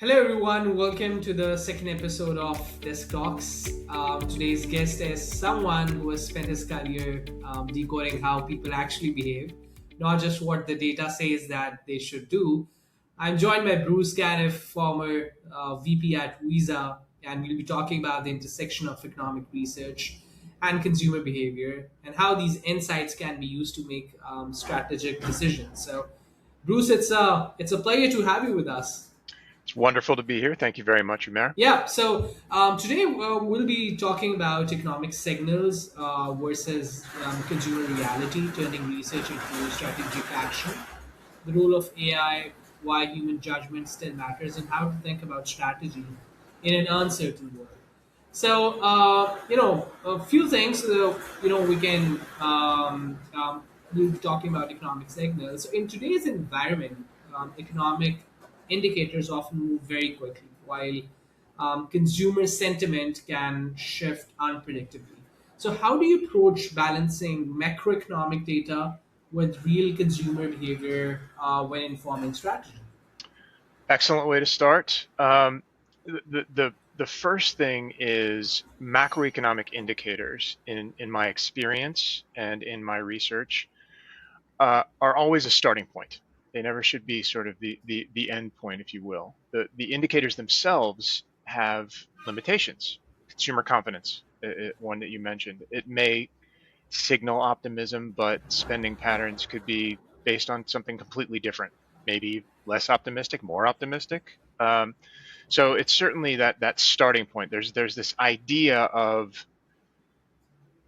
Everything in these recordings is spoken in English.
Hello, everyone. Welcome to the second episode of Desk Talks. Today's guest is someone who has spent his career decoding how people actually behave, not just what the data says that they should do. I'm joined by Bruce Cundiff, former VP at Visa, and we'll be talking about the intersection of economic research and consumer behavior and how these insights can be used to make strategic decisions. So, Bruce, it's a pleasure to have you with us. It's wonderful to be here. Thank you very much, Umair. Yeah, so today we'll be talking about economic signals versus consumer reality, turning research into strategic action, the role of AI, why human judgment still matters, and how to think about strategy in an uncertain world. So, a few things, we can, we'll be talking about economic signals. So in today's environment, economic indicators often move very quickly, while consumer sentiment can shift unpredictably. So, how do you approach balancing macroeconomic data with real consumer behavior when informing strategy? Excellent way to start. The first thing is macroeconomic indicators. In my experience and in my research, are always a starting point. They never should be sort of the end point, if you will. The indicators themselves have limitations. Consumer confidence, one that you mentioned, it may signal optimism, but spending patterns could be based on something completely different, maybe less optimistic, more optimistic. So it's certainly that starting point. There's this idea of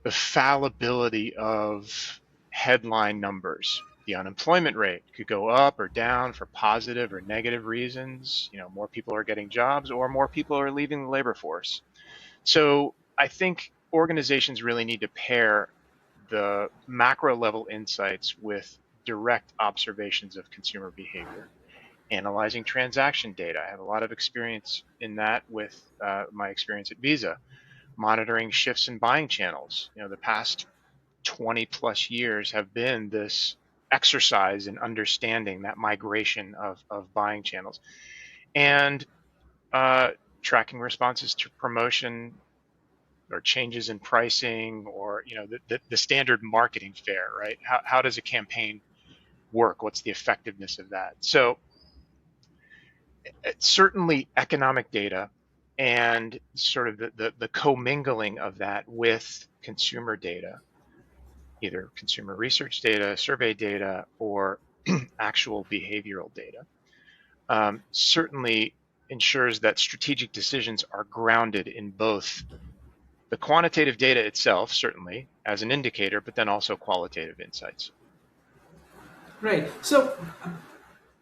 the fallibility of headline numbers. The unemployment rate could go up or down for positive or negative reasons. More people are getting jobs or more people are leaving the labor force. So I think organizations really need to pair the macro level insights with direct observations of consumer behavior, analyzing transaction data. I have a lot of experience in that with my experience at Visa, monitoring shifts in buying channels. The past 20 plus years have been this exercise in understanding that migration of buying channels and uh, tracking responses to promotion or changes in pricing or the standard marketing fare, right? How does a campaign work? What's the effectiveness of that? So certainly economic data and sort of the commingling of that with consumer data, either consumer research data, survey data, or actual behavioral data, certainly ensures that strategic decisions are grounded in both the quantitative data itself, certainly as an indicator, but then also qualitative insights. Right. So,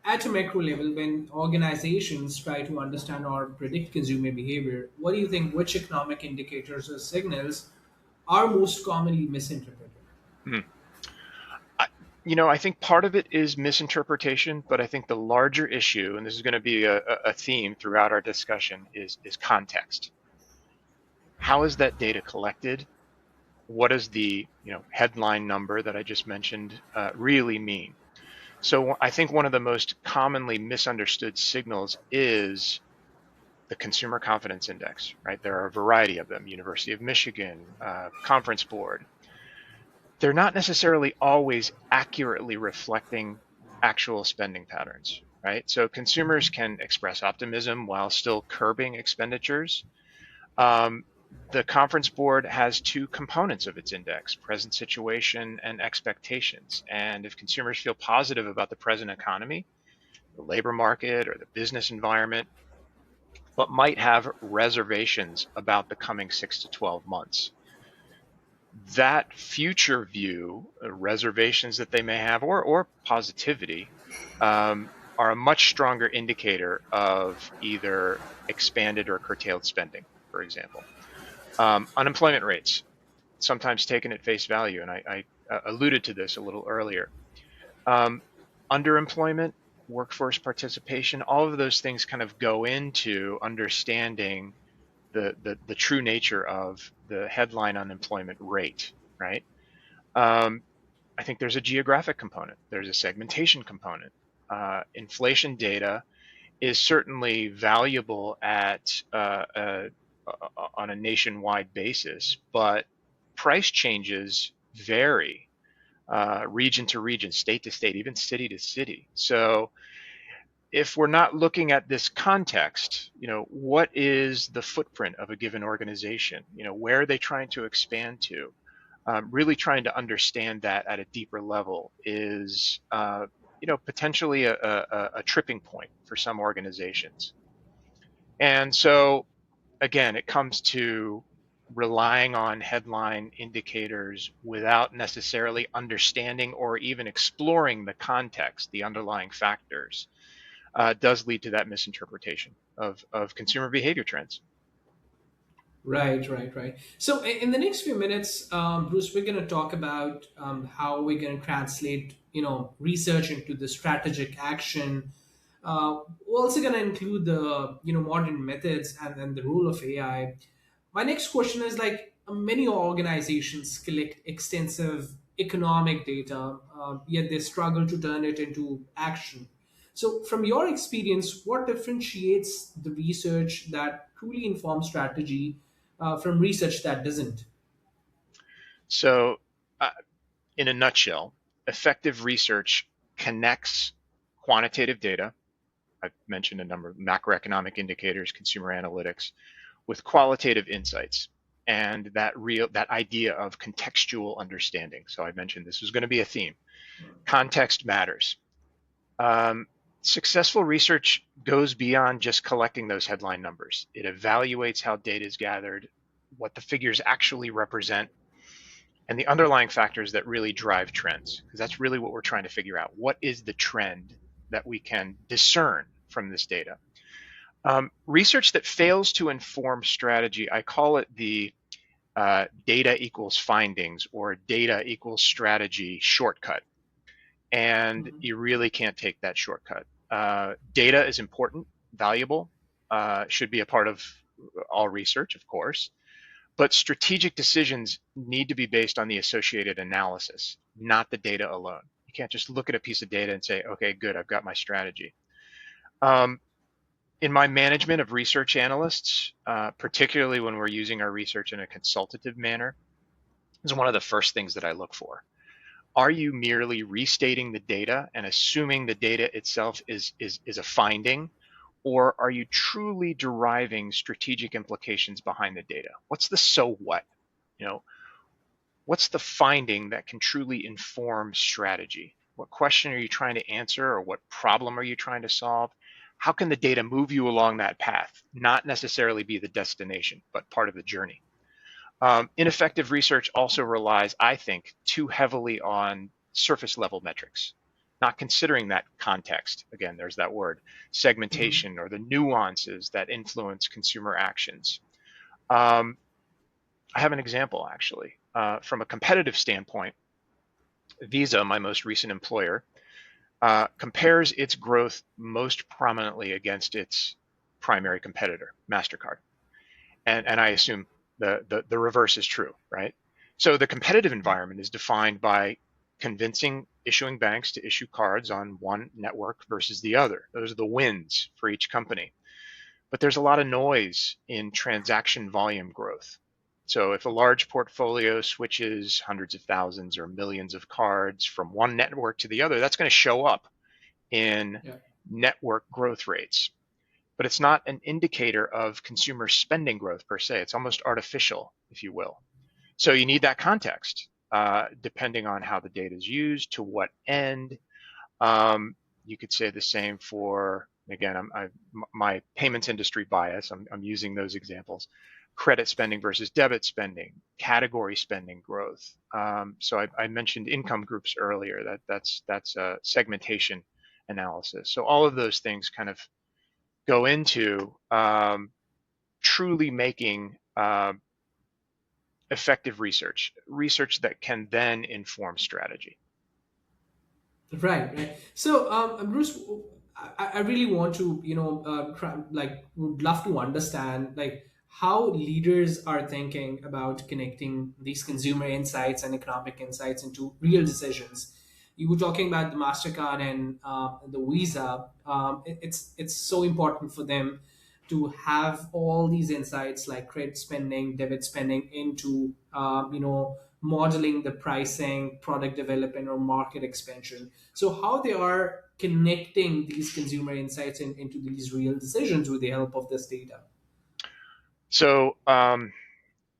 at a macro level, when organizations try to understand or predict consumer behavior, what do you think? Which economic indicators or signals are most commonly misinterpreted? Hmm. I think part of it is misinterpretation, but I think the larger issue, and this is going to be a theme throughout our discussion, is context. How is that data collected? What does the headline number that I just mentioned really mean? So I think one of the most commonly misunderstood signals is the Consumer Confidence Index, right? There are a variety of them, University of Michigan, Conference Board. They're not necessarily always accurately reflecting actual spending patterns, right? So consumers can express optimism while still curbing expenditures. Um, the Conference Board has two components of its index, present situation and expectations. And if consumers feel positive about the present economy, the labor market, or the business environment, but might have reservations about the coming 6 to 12 months, that future view, reservations that they may have, or positivity, are a much stronger indicator of either expanded or curtailed spending, for example. Unemployment rates, sometimes taken at face value, and I alluded to this a little earlier. Um, Underemployment, workforce participation, all of those things kind of go into understanding the true nature of the headline unemployment rate, right? Um, I think there's a geographic component, there's a segmentation component. Inflation data is certainly valuable at on a nationwide basis, but price changes vary region to region, state to state, even city to city. So if we're not looking at this context, what is the footprint of a given organization? Where are they trying to expand to? Really trying to understand that at a deeper level is, potentially a tripping point for some organizations. And so, again, it comes to relying on headline indicators without necessarily understanding or even exploring the context, the underlying factors, does lead to that misinterpretation of consumer behavior trends. Right, right, right. So, in the next few minutes, Bruce, we're going to talk about how we're going to translate, research into the strategic action. We're also going to include the, modern methods and then the role of AI. My next question is like many organizations collect extensive economic data, yet they struggle to turn it into action. So, from your experience, what differentiates the research that truly informs strategy from research that doesn't? So, uh, in a nutshell, effective research connects quantitative data. I've mentioned a number of macroeconomic indicators, consumer analytics, with qualitative insights and that idea of contextual understanding. So I mentioned this was going to be a theme. Context matters. Um, Successful research goes beyond just collecting those headline numbers. It evaluates how data is gathered, what the figures actually represent, and the underlying factors that really drive trends. Because that's really what we're trying to figure out. What is the trend that we can discern from this data? Research that fails to inform strategy, I call it the data equals findings or data equals strategy shortcut. And Mhm. you really can't take that shortcut. Data is important, valuable, should be a part of all research, of course, but strategic decisions need to be based on the associated analysis, not the data alone. You can't just look at a piece of data and say, okay, good, I've got my strategy. Um, in my management of research analysts, particularly when we're using our research in a consultative manner, is one of the first things that I look for. Are you merely restating the data and assuming the data itself is a finding, or are you truly deriving strategic implications behind the data? What's the so what? You know, what's the finding that can truly inform strategy? What question are you trying to answer, or what problem are you trying to solve? How can the data move you along that path, not necessarily be the destination, but part of the journey? Ineffective research also relies, I think, too heavily on surface level metrics, not considering that context. Again, there's that word, Mhm. segmentation, or the nuances that influence consumer actions. Um, I have an example actually. From a competitive standpoint, Visa, my most recent employer, compares its growth most prominently against its primary competitor, MasterCard. And I assume the reverse is true, right? So the competitive environment is defined by convincing issuing banks to issue cards on one network versus the other. Those are the wins for each company. But there's a lot of noise in transaction volume growth. So if a large portfolio switches hundreds of thousands or millions of cards from one network to the other, that's going to show up in Yeah. network growth rates. But it's not an indicator of consumer spending growth per se. It's almost artificial, if you will. So you need that context, depending on how the data is used, to what end. You could say the same for, again, my payments industry bias, I'm using those examples. Credit spending versus debit spending, category spending growth. So I mentioned income groups earlier. That's a segmentation analysis. So all of those things kind of go into truly making effective research that can then inform strategy. Right, right. So, Bruce, I really want to, would love to understand, like, how leaders are thinking about connecting these consumer insights and economic insights into real decisions. You were talking about the Mastercard and the Visa. It's so important for them to have all these insights like credit spending, debit spending into modeling the pricing, product development, or market expansion. So how they are connecting these consumer insights into these real decisions with the help of this data. So,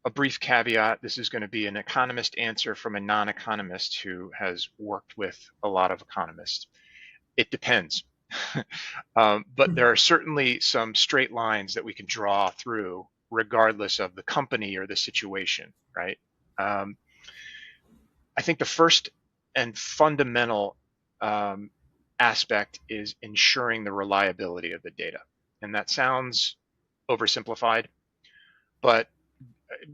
a brief caveat, this is going to be an economist answer from a non-economist who has worked with a lot of economists. It depends. But there are certainly some straight lines that we can draw through regardless of the company or the situation, right? Um, I think the first and fundamental um, aspect is ensuring the reliability of the data. And that sounds oversimplified, but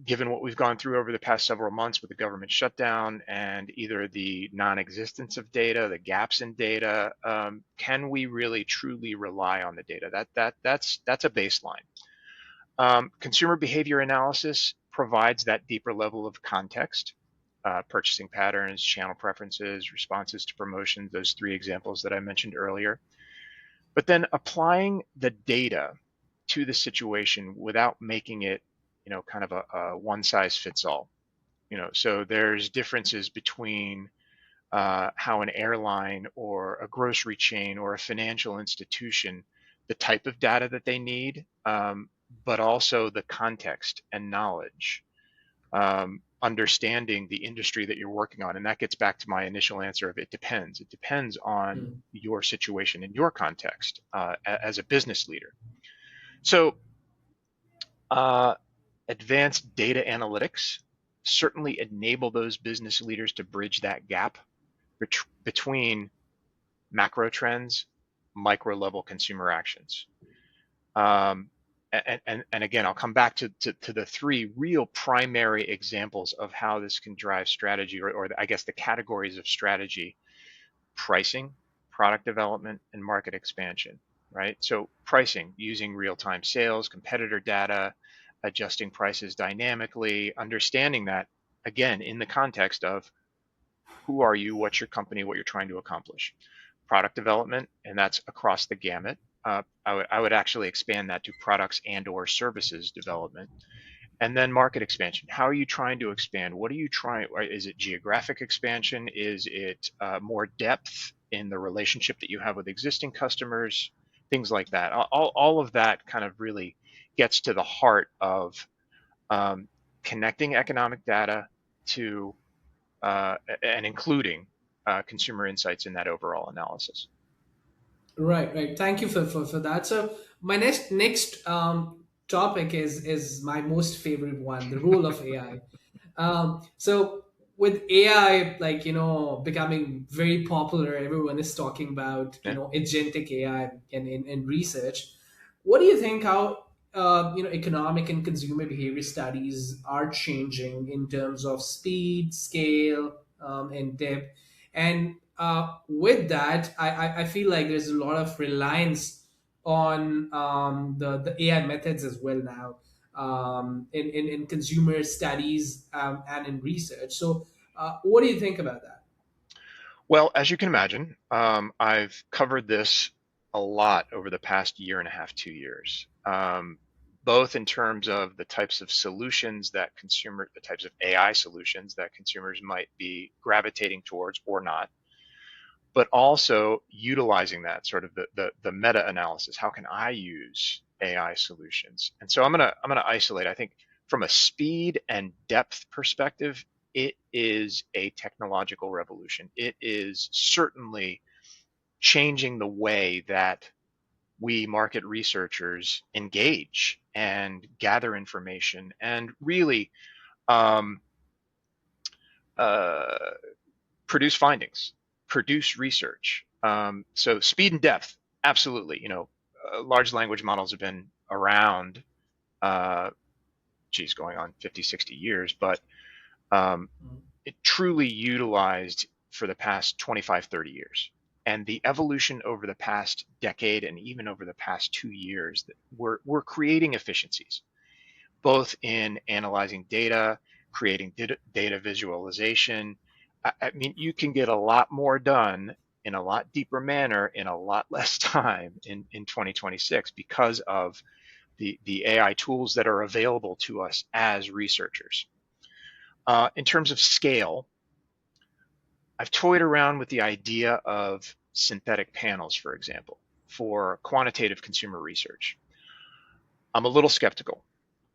given what we've gone through over the past several months with the government shutdown and either the non-existence of data, the gaps in data, can we really truly rely on the data? That's a baseline. Consumer behavior analysis provides that deeper level of context, purchasing patterns, channel preferences, responses to promotions, those three examples that I mentioned earlier. But then applying the data to the situation without making it, kind of a one size fits all. So there's differences between how an airline or a grocery chain or a financial institution, the type of data that they need, but also the context and knowledge, understanding the industry that you're working on. And that gets back to my initial answer of it depends. It depends on Hmm. your situation and your context as a business leader. So, uh, advanced data analytics certainly enable those business leaders to bridge that gap between macro trends, micro level consumer actions. Um, and again, I'll come back to the three real primary examples of how this can drive strategy, or I guess the categories of strategy: pricing, product development, and market expansion, right? So pricing, using real-time sales, competitor data, adjusting prices dynamically, understanding that, again, in the context of who are you, what's your company, what you're trying to accomplish. Product development, and that's across the gamut. I would actually expand that to products and or services development. And then market expansion. How are you trying to expand? What are you trying? Is it geographic expansion? Is it more depth in the relationship that you have with existing customers? Things like that. All of that kind of really gets to the heart of um, connecting economic data to and including consumer insights in that overall analysis. Right, right. Thank you for that. So my next topic is my most favorite one, the role of AI. So with AI, like becoming very popular, everyone is talking about Yeah. agentic AI in research. What do you think how economic and consumer behavior studies are changing in terms of speed, scale, and depth? And with that, I feel like there's a lot of reliance on the AI methods as well now in consumer studies and in research. So, what do you think about that? Well, as you can imagine, I've covered this a lot over the past year and a half, 2 years, both in terms of the types of solutions the types of AI solutions that consumers might be gravitating towards or not, but also utilizing that sort of the meta analysis. How can I use AI solutions? And so I'm gonna isolate. I think from a speed and depth perspective, it is a technological revolution. It is certainly changing the way that we market researchers engage and gather information and really um, uh, produce findings, produce research. So speed and depth, absolutely. Large language models have been around, uh, going on 50, 60 years, but um, it truly utilized for the past 25, 30 years. And the evolution over the past decade and even over the past 2 years, that we're creating efficiencies, both in analyzing data, creating data visualization, I mean, you can get a lot more done in a lot deeper manner in a lot less time in 2026 because of the AI tools that are available to us as researchers. In terms of scale, I've toyed around with the idea of synthetic panels, for example, for quantitative consumer research. I'm a little skeptical.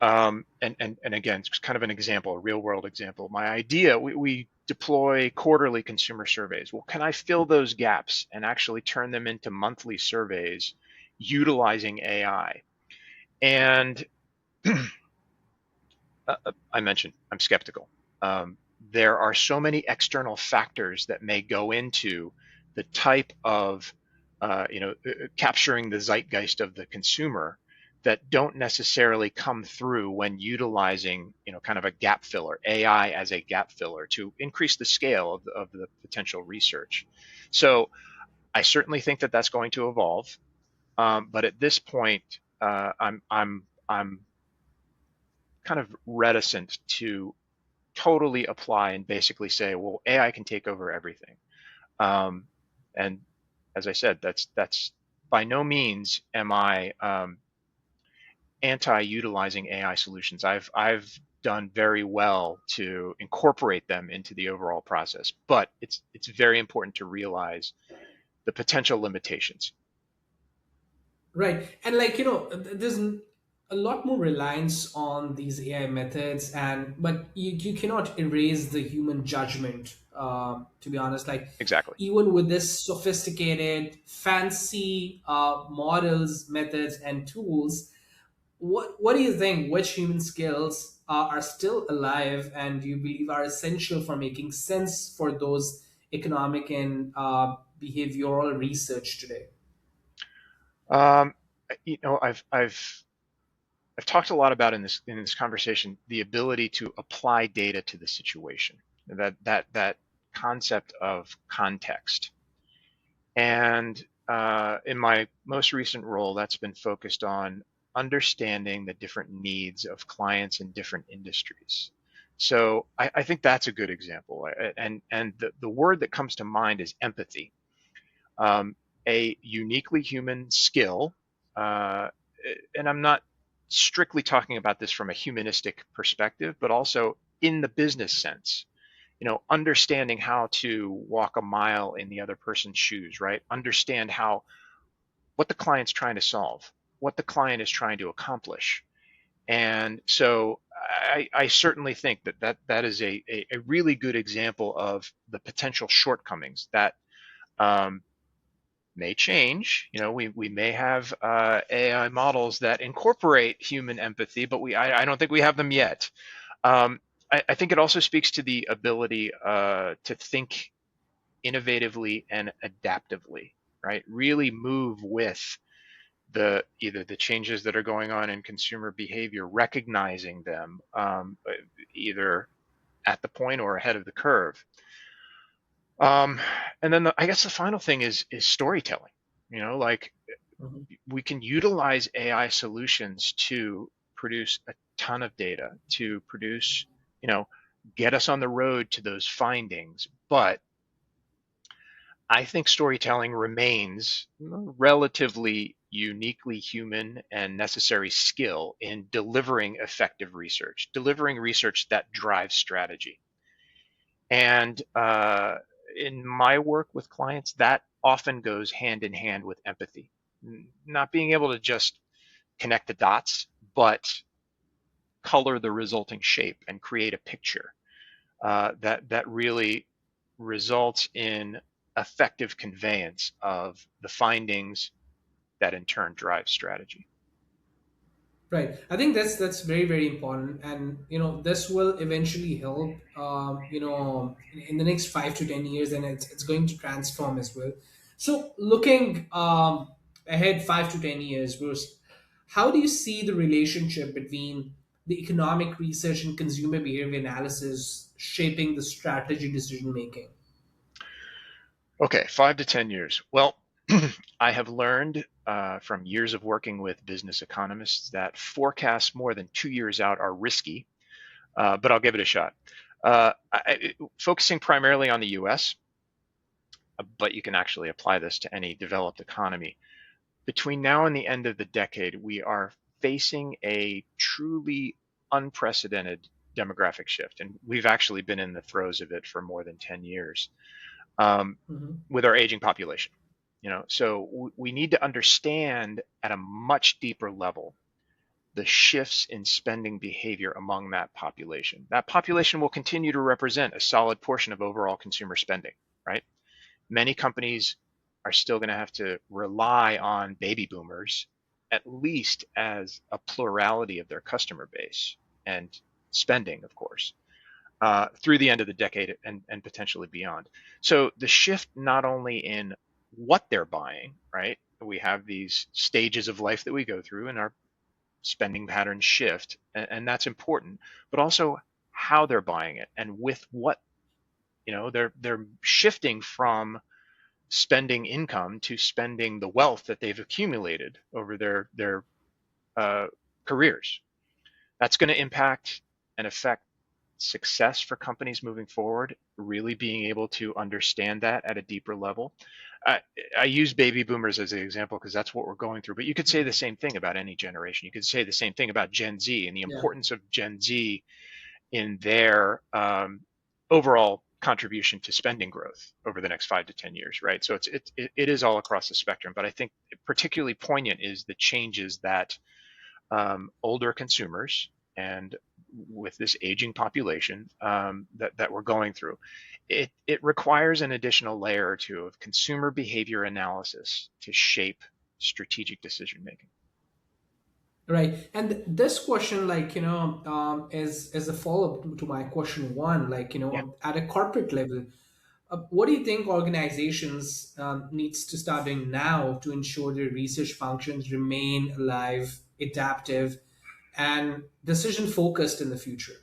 And again, it's kind of an example, a real world example. My idea, we deploy quarterly consumer surveys. Well, can I fill those gaps and actually turn them into monthly surveys utilizing AI? And I mentioned I'm skeptical. There are so many external factors that may go into the type of capturing the zeitgeist of the consumer that don't necessarily come through when utilizing kind of a gap filler, AI as a gap filler to increase the scale of the potential research. So I certainly think that that's going to evolve, but at this point, I'm kind of reticent to totally apply and basically say, well, AI can take over everything. Um, and as I said, that's by no means am I anti-utilizing AI solutions. I've done very well to incorporate them into the overall process, but it's very important to realize the potential limitations. Right. And like, there's a lot more reliance on these AI methods, but you cannot erase the human judgment, to be honest. Like, Exactly. even with this sophisticated, fancy models, methods, and tools, what do you think? Which human skills are still alive and do you believe are essential for making sense for those economic and behavioral research today? Um, I've talked a lot about in this conversation the ability to apply data to the situation. That concept of context. And in my most recent role, that's been focused on understanding the different needs of clients in different industries. So I think that's a good example. And the word that comes to mind is empathy, um, a uniquely human skill. Uh, and I'm not strictly talking about this from a humanistic perspective, but also in the business sense. Understanding how to walk a mile in the other person's shoes, right? Understand what the client's trying to solve, what the client is trying to accomplish. And so I certainly think that is a really good example of the potential shortcomings that um, may change. We may have AI models that incorporate human empathy, but I don't think we have them yet. Um, I think it also speaks to the ability to think innovatively and adaptively, right? Really move with either the changes that are going on in consumer behavior, recognizing them either at the point or ahead of the curve. Um, and then I guess the final thing is storytelling. Like Mhm. we can utilize AI solutions to produce a ton of data, to produce, you know, get us on the road to those findings. But I think storytelling remains relatively uniquely human and necessary skill in delivering effective research, delivering research that drives strategy. And in my work with clients, that often goes hand in hand with empathy. Not being able to just connect the dots, but color the resulting shape and create a picture that really results in effective conveyance of the findings that in turn drive strategy. Right. I think that's very very important, and this will eventually help. In the next 5 to 10 years, and it's going to transform as well. So, looking ahead 5 to 10 years, Bruce, how do you see the relationship between the economic research and consumer behavior analysis shaping the strategy decision making? Okay, 5 to 10 years. Well, I have learned from years of working with business economists that forecasts more than 2 years out are risky, but I'll give it a shot. Focusing primarily on the US, but you can actually apply this to any developed economy. Between now and the end of the decade, we are facing a truly unprecedented demographic shift. And we've actually been in the throes of it for more than 10 years um, Hmm. with our aging population. So we need to understand at a much deeper level the shifts in spending behavior among that population. That population will continue to represent a solid portion of overall consumer spending, right? Many companies are still going to have to rely on baby boomers, at least as a plurality of their customer base and spending, of course, through the end of the decade and potentially beyond. So the shift not only in what they're buying, right? We have these stages of life that we go through, and our spending patterns shift, and that's important, but also how they're buying it and with what. They're shifting from spending income to spending the wealth that they've accumulated over their uh, careers. That's going to impact and affect success for companies moving forward. Really being able to understand that at a deeper level. I, I use baby boomers as an example because that's what we're going through. But you could say the same thing about any generation. You could say the same thing about Gen Z and the Yeah. importance of Gen Z in their overall contribution to spending growth over the next 5 to 10 years, right? So it is all across the spectrum, but I think particularly poignant is the changes that older consumers and with this aging population that we're going through. It requires an additional layer or two of consumer behavior analysis to shape strategic decision making. Right. And this question, like, as a follow up to my question one, like, Yeah. at a corporate level, what do you think organizations needs to start doing now to ensure their research functions remain alive, adaptive, and decision focused in the future?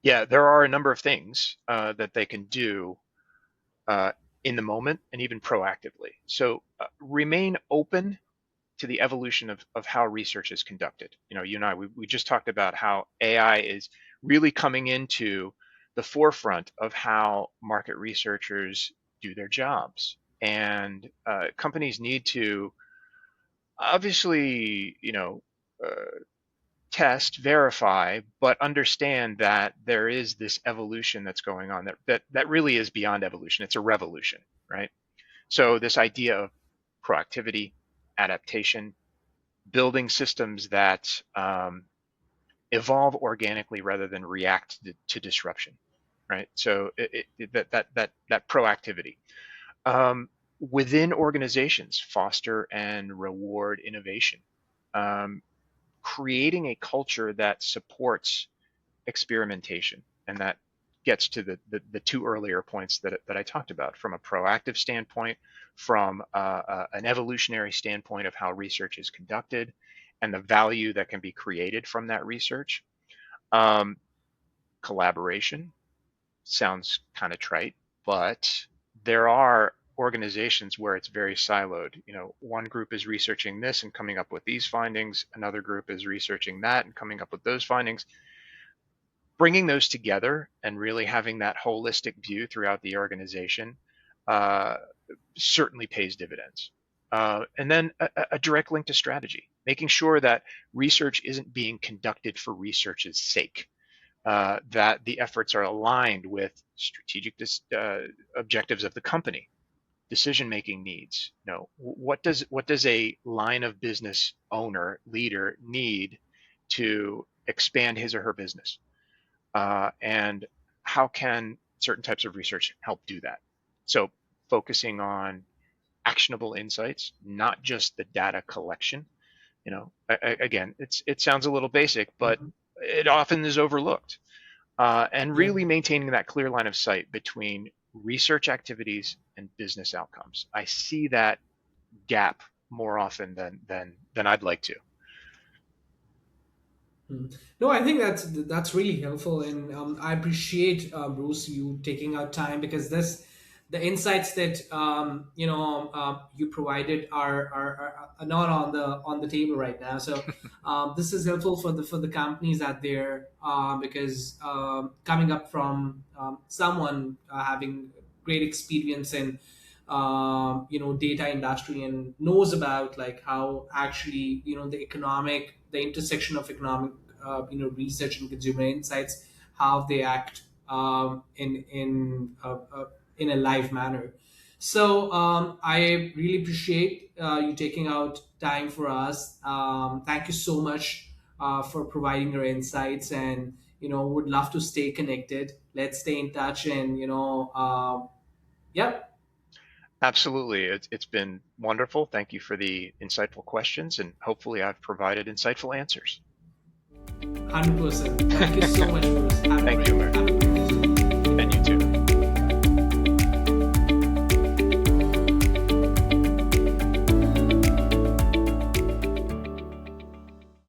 Yeah, there are a number of things that they can do uh, in the moment and even proactively. So remain open to the evolution of how research is conducted. You and I, we just talked about how AI is really coming into the forefront of how market researchers do their jobs. And companies need to obviously, test, verify, but understand that there is this evolution that's going on that really is beyond evolution. It's a revolution, right? So this idea of proactivity, adaptation, building systems that evolve organically rather than react to disruption, right? So that proactivity within organizations foster and reward innovation, um, creating a culture that supports experimentation, and that gets to the two earlier points that I talked about from a proactive standpoint, from an evolutionary standpoint of how research is conducted and the value that can be created from that research. Um, Collaboration sounds kind of trite, but there are organizations where it's very siloed. One group is researching this and coming up with these findings, another group is researching that and coming up with those findings. Bringing those together and really having that holistic view throughout the organization uh, certainly pays dividends. And then a direct link to strategy, making sure that research isn't being conducted for research's sake, that the efforts are aligned with strategic objectives of the company, decision making needs. What does a line of business owner leader need to expand his or her business? And how can certain types of research help do that? So focusing on actionable insights, not just the data collection. Again, it sounds a little basic, but Mhm. it often is overlooked. And Yeah. really maintaining that clear line of sight between research activities and business outcomes. I see that gap more often than I'd like to. Mm. No, I think that's really helpful, and I appreciate Bruce you taking out time because the insights that you provided are not on the table right now. So this is helpful for the companies out there, because coming up from someone having great experience in data industry and knows about like how actually the intersection of economic research and consumer insights, how they act in a live manner. So I really appreciate you taking out time for us. Thank you so much for providing your insights, and would love to stay connected. Let's stay in touch, and yep. Absolutely. It's been wonderful. Thank you for the insightful questions, and hopefully I've provided insightful answers. 100%. Thank you so much, Bruce. Have a Thank great you.